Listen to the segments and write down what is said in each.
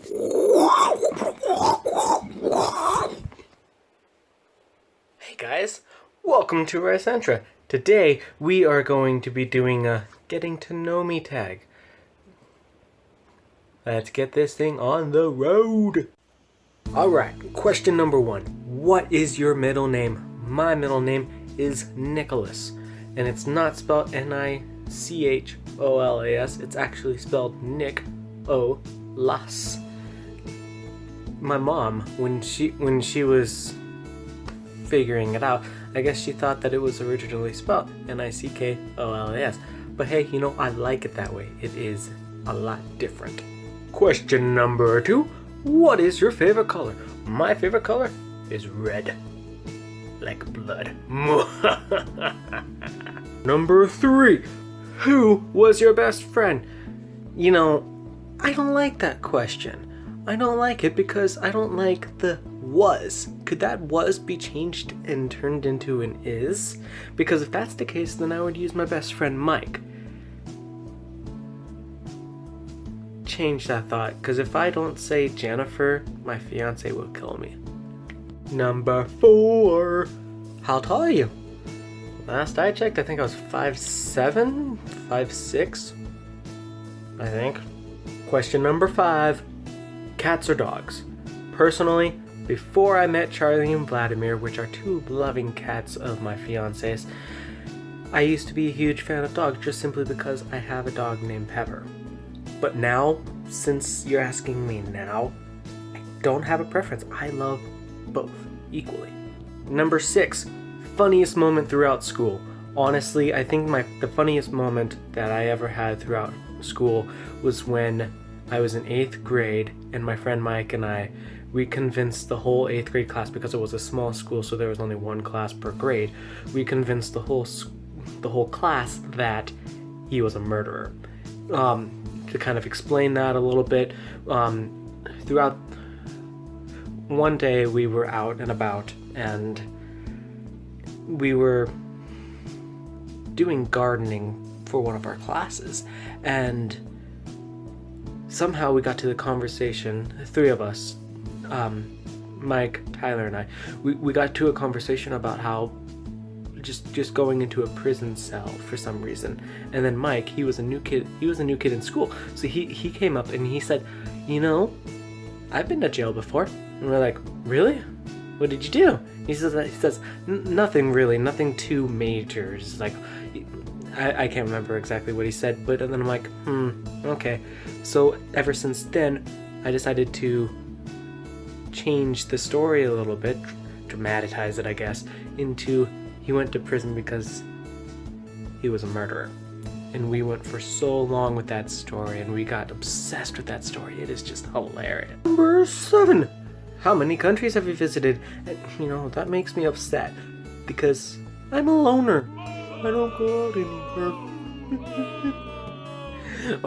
Hey guys, welcome to RySyntra. Today we are going to be doing a getting to know me tag. Let's get this thing on the road. Alright, question number 1. What is your middle name? My middle name is Nicholas, and it's not spelled Nicholas, it's actually spelled Nick-O-Las. My mom, when she was figuring it out, I guess she thought that it was originally spelled NickOlas. But hey, I like it that way. It is a lot different. Question number 2. What is your favorite color? My favorite color is red. Like blood. Number 3. Who was your best friend? I don't like that question. I don't like it because I don't like the was. Could that was be changed and turned into an is? Because if that's the case, then I would use my best friend Mike. Change that thought, because if I don't say Jennifer, my fiance will kill me. Number 4. How tall are you? Last I checked, I think I was 5'7", 5'6", I think. Question number 5. Cats or dogs? Personally, before I met Charlie and Vladimir, which are 2 loving cats of my fiance's, I used to be a huge fan of dogs just simply because I have a dog named Pepper. But now, since you're asking me now, I don't have a preference. I love both equally. Number 6, funniest moment throughout school. Honestly, I think the funniest moment that I ever had throughout school was when I was in 8th grade and my friend Mike and we convinced the whole 8th grade class, because it was a small school so there was only 1 class per grade, we convinced the whole class that he was a murderer. To kind of explain that a little bit, throughout one day we were out and about and we were doing gardening for one of our classes, and somehow we got to the conversation, the 3 of us, Mike, Tyler, and I, we got to a conversation about how just going into a prison cell for some reason. And then Mike, he was a new kid in school, so he came up and he said, I've been to jail before. And we're like, really? What did you do? He says nothing really, nothing too major. It's like, I can't remember exactly what he said, but then I'm like, okay. So ever since then, I decided to change the story a little bit, dramatize it, I guess, into he went to prison because he was a murderer. And we went for so long with that story, and we got obsessed with that story. It is just hilarious. Number 7. How many countries have you visited? And, that makes me upset because I'm a loner. I don't go out anymore.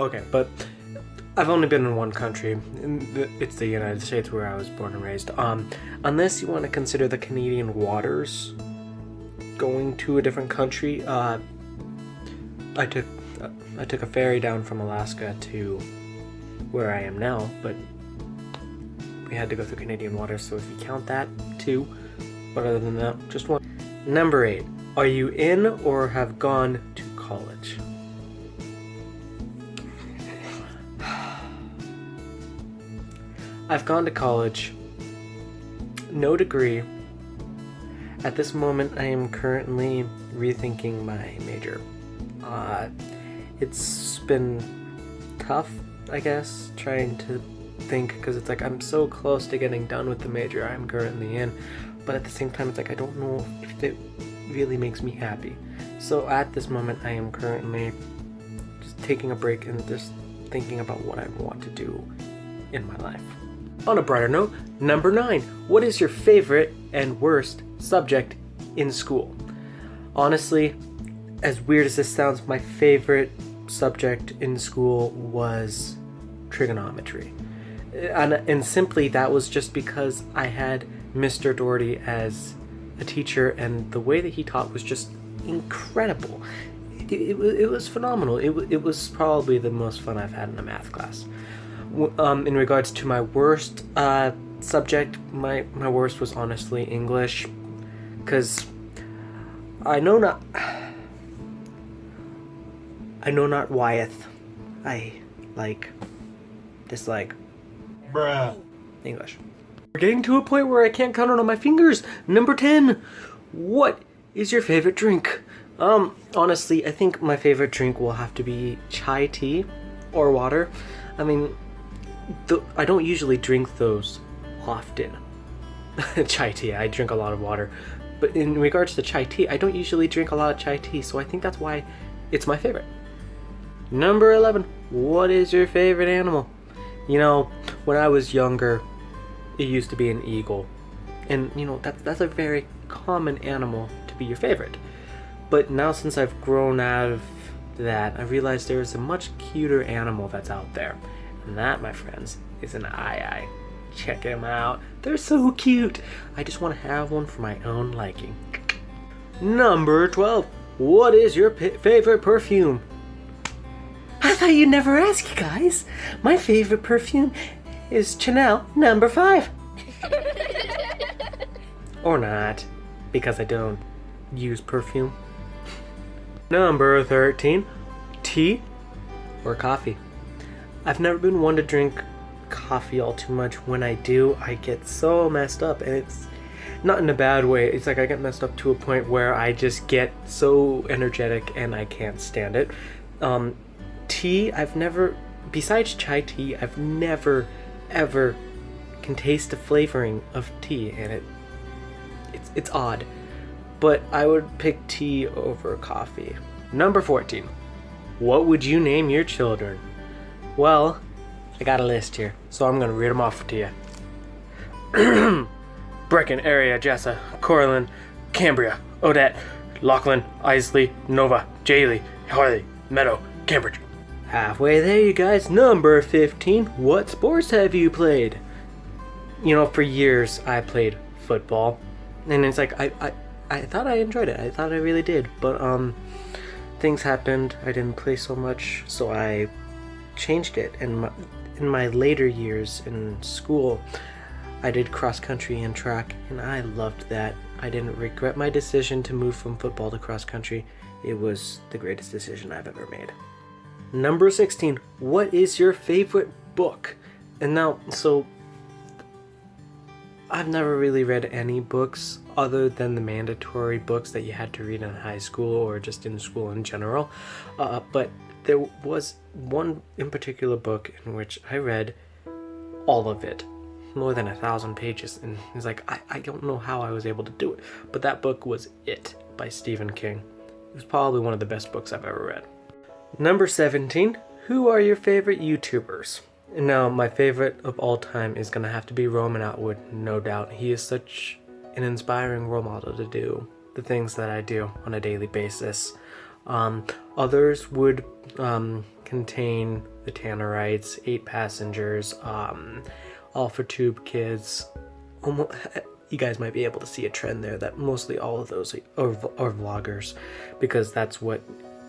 Okay, but I've only been in one country. It's the United States, where I was born and raised. Unless you want to consider the Canadian waters, going to a different country, I took a ferry down from Alaska to where I am now, but we had to go through Canadian waters, so if you count that, 2. But other than that, just 1. Number 8. Are you in or have gone to college? I've gone to college. No degree. At this moment, I am currently rethinking my major. It's been tough, I guess, trying to think, because it's like I'm so close to getting done with the major I'm currently in, but at the same time, it's like I don't know if it really makes me happy. So at this moment, I am currently just taking a break and just thinking about what I want to do in my life. On a brighter note, number 9. What is your favorite and worst subject in school? Honestly, as weird as this sounds, my favorite subject in school was trigonometry. And simply that was just because I had Mr. Doherty as a teacher, and the way that he taught was just incredible. it was phenomenal. It was probably the most fun I've had in a math class. In regards to my worst subject, my worst was honestly English, because I know not Wyeth. I dislike Bruh. English. We're getting to a point where I can't count it on my fingers. Number 10. What is your favorite drink? Honestly, I think my favorite drink will have to be chai tea or water. I mean, I don't usually drink those often. Chai tea, I drink a lot of water. But in regards to chai tea, I don't usually drink a lot of chai tea, so I think that's why it's my favorite. Number 11. What is your favorite animal? You know, when I was younger, it used to be an eagle. And, you know, that's a very common animal to be your favorite. But now since I've grown out of that, I realized there is a much cuter animal that's out there. And that, my friends, is an aye-aye. Check them out. They're so cute. I just want to have one for my own liking. Number 12. What is your favorite perfume? I thought you'd never ask, you guys. My favorite perfume is Chanel number 5. Or not, because I don't use perfume. Number 13. Tea or coffee? I've never been one to drink coffee all too much. When I do, I get so messed up, and it's not in a bad way. It's like I get messed up to a point where I just get so energetic and I can't stand it. Tea, besides chai tea, I've never ever can taste the flavoring of tea, and it's odd. But I would pick tea over coffee. Number 14. What would you name your children? Well, I got a list here, so I'm going to read them off to you. Brecken, Area, Jessa, Corlin, Cambria, Odette, Lachlan, Isley, Nova, Jaylee, Harley, Meadow, Cambridge. Halfway there, you guys. Number 15. What sports have you played? You know, for years I played football, and it's like I thought I enjoyed it. I thought I really did, but things happened. I didn't play so much, so I changed it. And in my later years in school, I did cross country and track, and I loved that. I didn't regret my decision to move from football to cross country. It was the greatest decision I've ever made. Number 16. What is your favorite book? And now, so I've never really read any books other than the mandatory books that you had to read in high school or just in school in general. But there was one in particular book in which I read all of it, more than 1,000 pages, and it's like I don't know how I was able to do it, but that book was It by Stephen King. It was probably one of the best books I've ever read. Number 17. Who are your favorite YouTubers? Now, my favorite of all time is gonna have to be Roman Atwood, no doubt. He is such an inspiring role model to do the things that I do on a daily basis. Others would contain the Tannerites, 8 Passengers, All for Tube Kids. You guys might be able to see a trend there that mostly all of those are vloggers, because that's what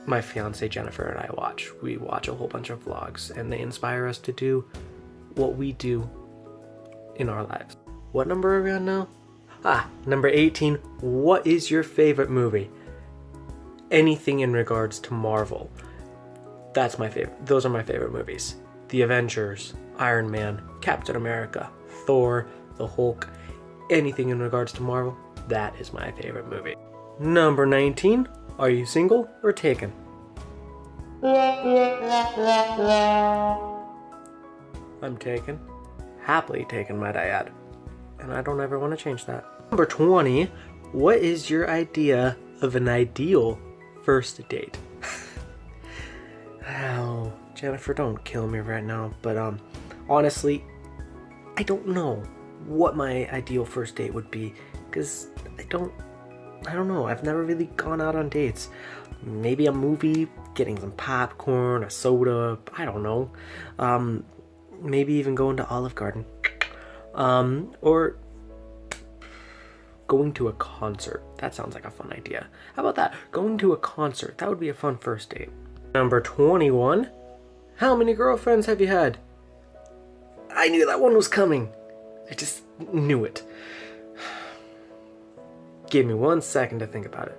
my fiance Jennifer and I watch. We watch a whole bunch of vlogs, and they inspire us to do what we do in our lives. What number are we on now? Number 18. What is your favorite movie? Anything in regards to Marvel. That's my favorite. Those are my favorite movies. The Avengers, Iron Man, Captain America, Thor, the Hulk. Anything in regards to Marvel, that is my favorite movie. Number 19. Are you single or taken? I'm taken. Happily taken, might I add. And I don't ever want to change that. Number 20. What is your idea of an ideal first date? Oh, Jennifer, don't kill me right now. But honestly, I don't know what my ideal first date would be, because I don't know. I've never really gone out on dates. Maybe a movie, getting some popcorn, a soda, I don't know. Maybe even going to Olive Garden. Or going to a concert. That sounds like a fun idea. How about that? Going to a concert. That would be a fun first date. Number 21. How many girlfriends have you had? I knew that one was coming. I just knew it. Give me 1 second to think about it.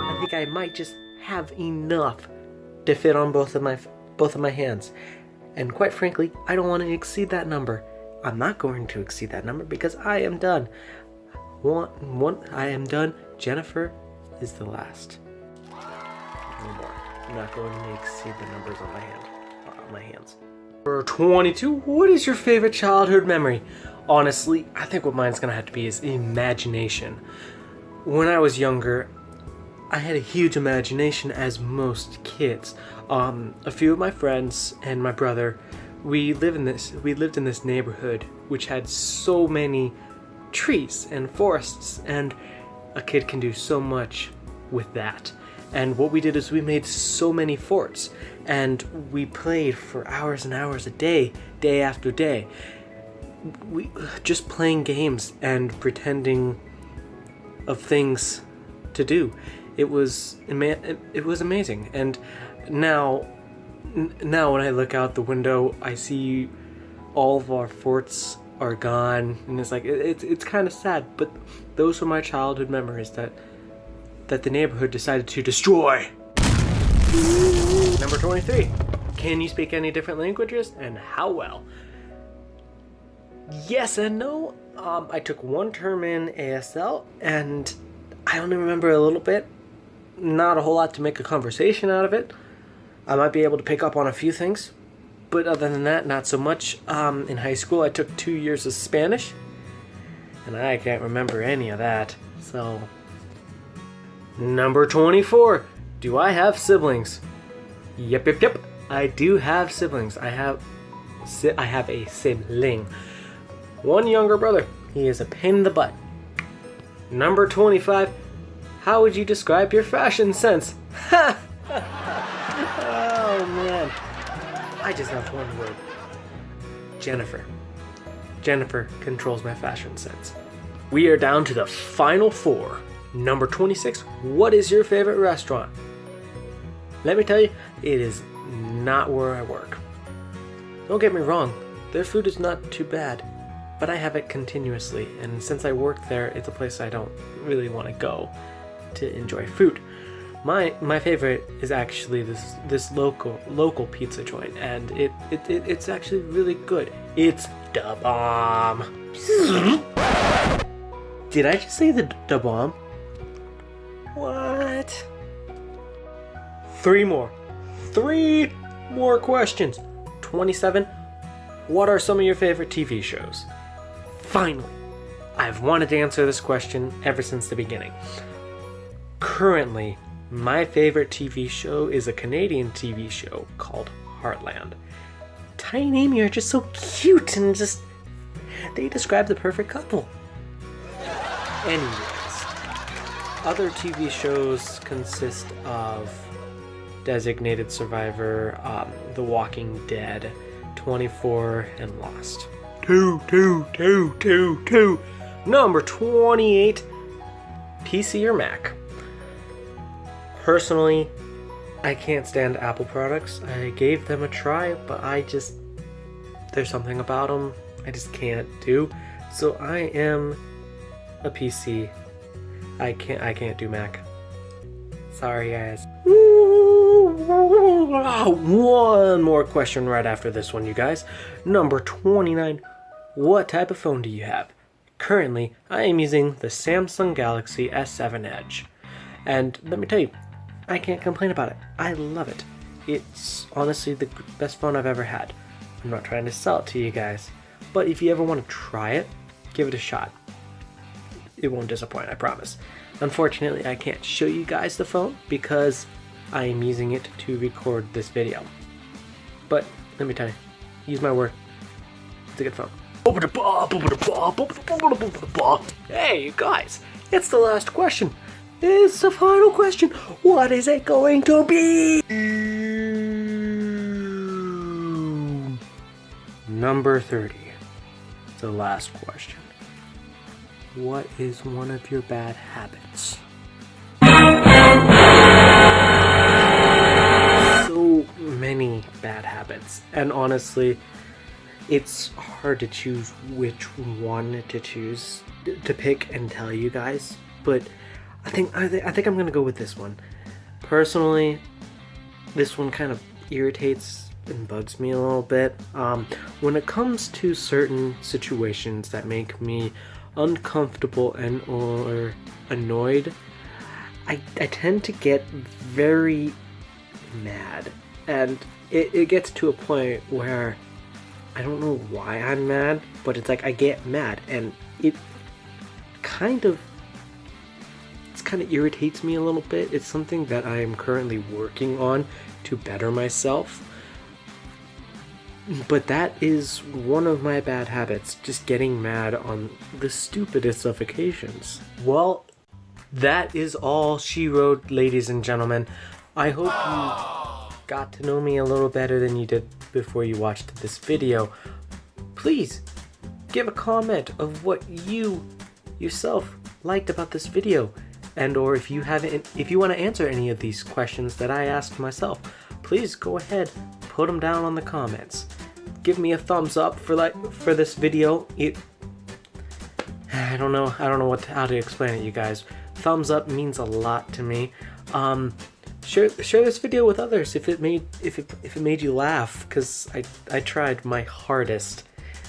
I think I might just have enough to fit on both of my hands. And quite frankly, I don't want to exceed that number. I'm not going to exceed that number because I am done. I am done. Jennifer is the last. No more. I'm not going to exceed the numbers on my hands. Number 22. What is your favorite childhood memory? Honestly, I think what mine's gonna have to be is imagination. When I was younger, I had a huge imagination, as most kids. A few of my friends and my brother, we lived in this neighborhood which had so many trees and forests, and a kid can do so much with that. And what we did is we made so many forts, and we played for hours and hours a day, day after day. We just playing games and pretending of things to do. It was amazing. And now when I look out the window, I see all of our forts are gone, and it's like it's kind of sad. But those were my childhood memories that the neighborhood decided to destroy. Number 23. Can you speak any different languages, and how well? Yes and no. I took one term in ASL, and I only remember a little bit. Not a whole lot to make a conversation out of it. I might be able to pick up on a few things, but other than that, not so much. In high school, I took 2 years of Spanish, and I can't remember any of that. So, number 24. Do I have siblings? Yep. I do have siblings. I have a sibling. One younger brother. He is a pain in the butt. Number 25. How would you describe your fashion sense? Ha! Oh man. I just have one word. Jennifer. Jennifer controls my fashion sense. We are down to the final 4. Number 26. What is your favorite restaurant? Let me tell you, it is not where I work. Don't get me wrong, their food is not too bad, but I have it continuously, and since I work there, it's a place I don't really want to go to enjoy food. My favorite is actually this local pizza joint, and it's actually really good. It's da bomb. Did I just say the da bomb? What? 3 more questions. 27. What are some of your favorite TV shows? Finally, I've wanted to answer this question ever since the beginning. Currently, my favorite TV show is a Canadian TV show called Heartland. Tiny and Amy are just so cute, and they describe the perfect couple. Anyways, other TV shows consist of Designated Survivor, The Walking Dead, 24, and Lost. Two. Number 28, PC or Mac? Personally, I can't stand Apple products. I gave them a try, but there's something about them I just can't do. So I am a PC. I can't do Mac. Sorry, guys. One more question right after this one, you guys. Number 29. What type of phone do you have? Currently, I am using the Samsung Galaxy S7 Edge. And let me tell you, I can't complain about it. I love it. It's honestly the best phone I've ever had. I'm not trying to sell it to you guys, but if you ever want to try it, give it a shot. It won't disappoint, I promise. Unfortunately, I can't show you guys the phone because I am using it to record this video. But let me tell you, use my word, it's a good phone. Hey, you guys, it's the last question. It's the final question. What is it going to be? number 30. The last question. What is one of your bad habits? So many bad habits, and honestly, it's hard to choose which one to choose to pick and tell you guys. But I think I'm gonna go with this one. Personally, this one kind of irritates and bugs me a little bit. When it comes to certain situations that make me uncomfortable and or annoyed, I tend to get very mad, and it gets to a point where I don't know why I'm mad, but it's like I get mad, and it kind of irritates me a little bit. It's something that I am currently working on to better myself. But that is one of my bad habits, just getting mad on the stupidest of occasions. Well, that is all she wrote, ladies and gentlemen. I hope you got to know me a little better than you did before you watched this video. Please give a comment of what you yourself liked about this video, and or if you want to answer any of these questions that I asked myself, please go ahead, put them down on the comments. Give me a thumbs up for this video. I don't know how to explain it, you guys. Thumbs up means a lot to me. Share this video with others if it made you laugh, because I tried my hardest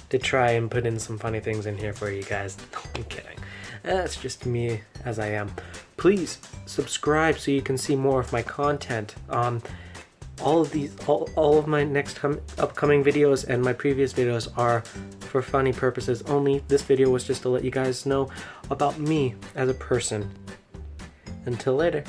to try and put in some funny things in here for you guys. No, I'm kidding. That's just me as I am. Please subscribe so you can see more of my content. All of my next upcoming videos and my previous videos are for funny purposes only. This video was just to let you guys know about me as a person. Until later.